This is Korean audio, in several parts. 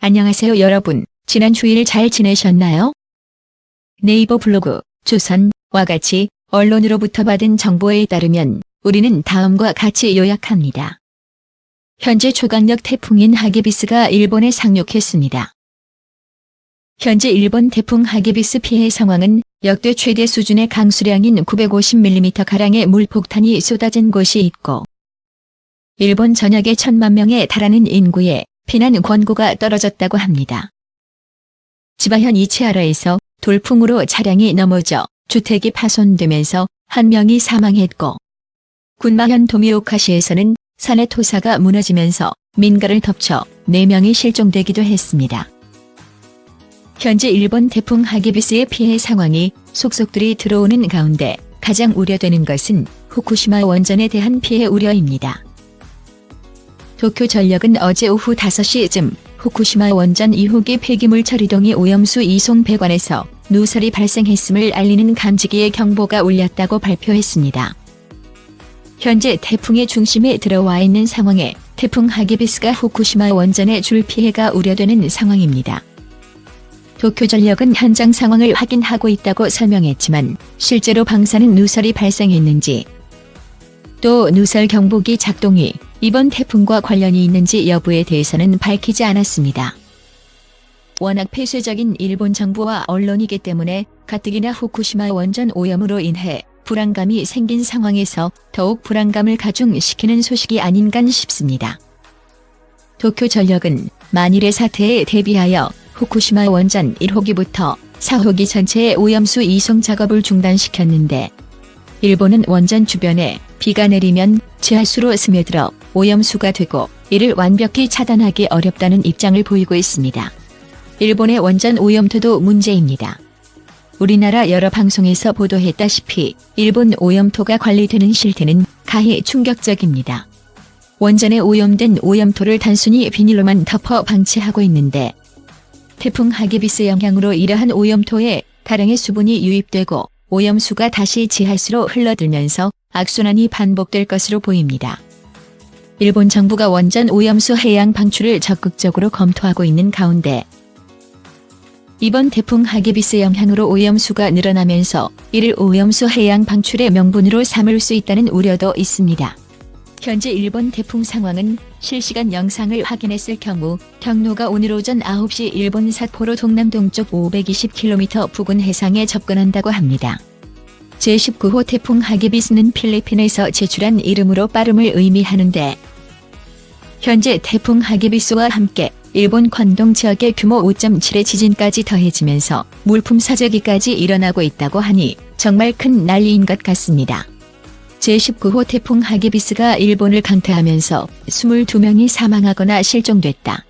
안녕하세요 여러분. 지난 주일 잘 지내셨나요? 네이버 블로그, 조선와 같이 언론으로부터 받은 정보에 따르면 우리는 다음과 같이 요약합니다. 현재 초강력 태풍인 하기비스가 일본에 상륙했습니다. 현재 일본 태풍 하기비스 피해 상황은 역대 최대 수준의 강수량인 950mm가량의 물폭탄이 쏟아진 곳이 있고 일본 전역에 1,000만 명에 달하는 인구에 피난 권고가 떨어졌다고 합니다. 지바현 이치하라에서 돌풍으로 차량이 넘어져 주택이 파손되면서 1명이 사망했고 군마현 도미오카시에서는 산의 토사가 무너지면서 민가를 덮쳐 4명이 실종되기도 했습니다. 현재 일본 태풍 하기비스의 피해 상황이 속속들이 들어오는 가운데 가장 우려되는 것은 후쿠시마 원전에 대한 피해 우려입니다. 도쿄전력은 어제 오후 5시쯤 후쿠시마 원전 2호기 폐기물 처리동이 오염수 이송 배관에서 누설이 발생했음을 알리는 감지기의 경보가 울렸다고 발표했습니다. 현재 태풍의 중심에 들어와 있는 상황에 태풍 하기비스가 후쿠시마 원전에 줄 피해가 우려되는 상황입니다. 도쿄전력은 현장 상황을 확인하고 있다고 설명했지만 실제로 방사능 누설이 발생했는지 또 누설 경보기 작동이 이번 태풍과 관련이 있는지 여부에 대해서는 밝히지 않았습니다. 워낙 폐쇄적인 일본 정부와 언론이기 때문에 가뜩이나 후쿠시마 원전 오염으로 인해 불안감이 생긴 상황에서 더욱 불안감을 가중시키는 소식이 아닌가 싶습니다. 도쿄전력은 만일의 사태에 대비하여 후쿠시마 원전 1호기부터 4호기 전체의 오염수 이송 작업을 중단시켰는데 일본은 원전 주변에 비가 내리면 지하수로 스며들어 오염수가 되고 이를 완벽히 차단하기 어렵다는 입장을 보이고 있습니다. 일본의 원전 오염토도 문제입니다. 우리나라 여러 방송에서 보도했다시피 일본 오염토가 관리되는 실태는 가히 충격적입니다. 원전에 오염된 오염토를 단순히 비닐로만 덮어 방치하고 있는데 태풍 하기비스 영향으로 이러한 오염토에 다량의 수분이 유입되고 오염수가 다시 지하수로 흘러들면서 악순환이 반복될 것으로 보입니다. 일본 정부가 원전 오염수 해양 방출을 적극적으로 검토하고 있는 가운데 이번 태풍 하기비스 영향으로 오염수가 늘어나면서 이를 오염수 해양 방출의 명분으로 삼을 수 있다는 우려도 있습니다. 현재 일본 태풍 상황은 실시간 영상을 확인했을 경우 경로가 오늘 오전 9시 일본 삿포로 동남동쪽 520km 부근 해상에 접근한다고 합니다. 제19호 태풍 하기비스는 필리핀에서 제출한 이름으로 빠름을 의미하는데 현재 태풍 하기비스와 함께 일본 관동 지역의 규모 5.7의 지진까지 더해지면서 물품 사재기까지 일어나고 있다고 하니 정말 큰 난리인 것 같습니다. 제19호 태풍 하기비스가 일본을 강타하면서 22명이 사망하거나 실종됐다.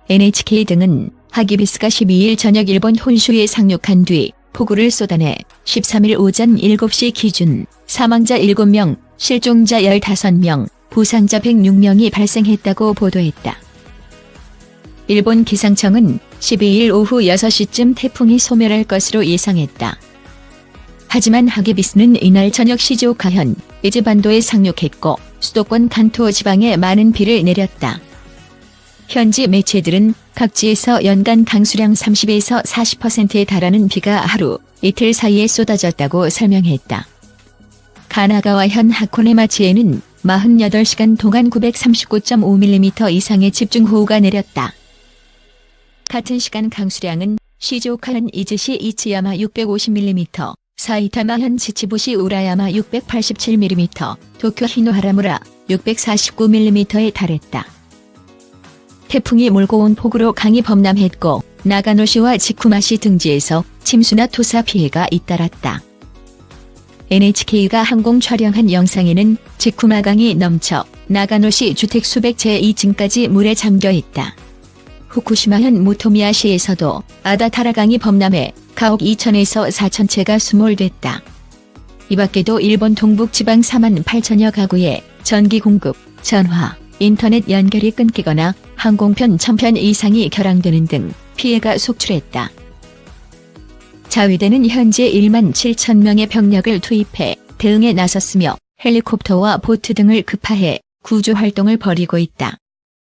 NHK 등은 하기비스가 12일 저녁 일본 혼슈에 상륙한 뒤 폭우를 쏟아내 13일 오전 7시 기준 사망자 7명, 실종자 15명, 부상자 106명이 발생했다고 보도했다. 일본 기상청은 12일 오후 6시쯤 태풍이 소멸할 것으로 예상했다. 하지만 하기비스는 이날 저녁 시즈오카현, 이즈반도에 상륙했고 수도권 간토 지방에 많은 비를 내렸다. 현지 매체들은 각지에서 연간 강수량 30에서 40%에 달하는 비가 하루, 이틀 사이에 쏟아졌다고 설명했다. 가나가와현 하코네마치에는 48시간 동안 939.5mm 이상의 집중호우가 내렸다. 같은 시간 강수량은 시즈오카현 이즈시 이츠야마 650mm, 사이타마현 지치부시 우라야마 687mm, 도쿄 히노하라무라 649mm에 달했다. 태풍이 몰고 온 폭우로 강이 범람했고 나가노시와 지쿠마시 등지에서 침수나 토사 피해가 잇따랐다. NHK가 항공 촬영한 영상에는 지쿠마강이 넘쳐 나가노시 주택 수백 채 2층까지 물에 잠겨 있다. 후쿠시마현 모토미야시에서도 아다타라강이 범람해 가옥 2천에서 4천 채가 수몰됐다. 이 밖에도 일본 동북지방 4만 8천여 가구에 전기 공급, 전화, 인터넷 연결이 끊기거나 항공편 1000편 이상이 결항되는 등 피해가 속출했다. 자위대는 현재 1만 7천 명의 병력을 투입해 대응에 나섰으며 헬리콥터와 보트 등을 급파해 구조 활동을 벌이고 있다.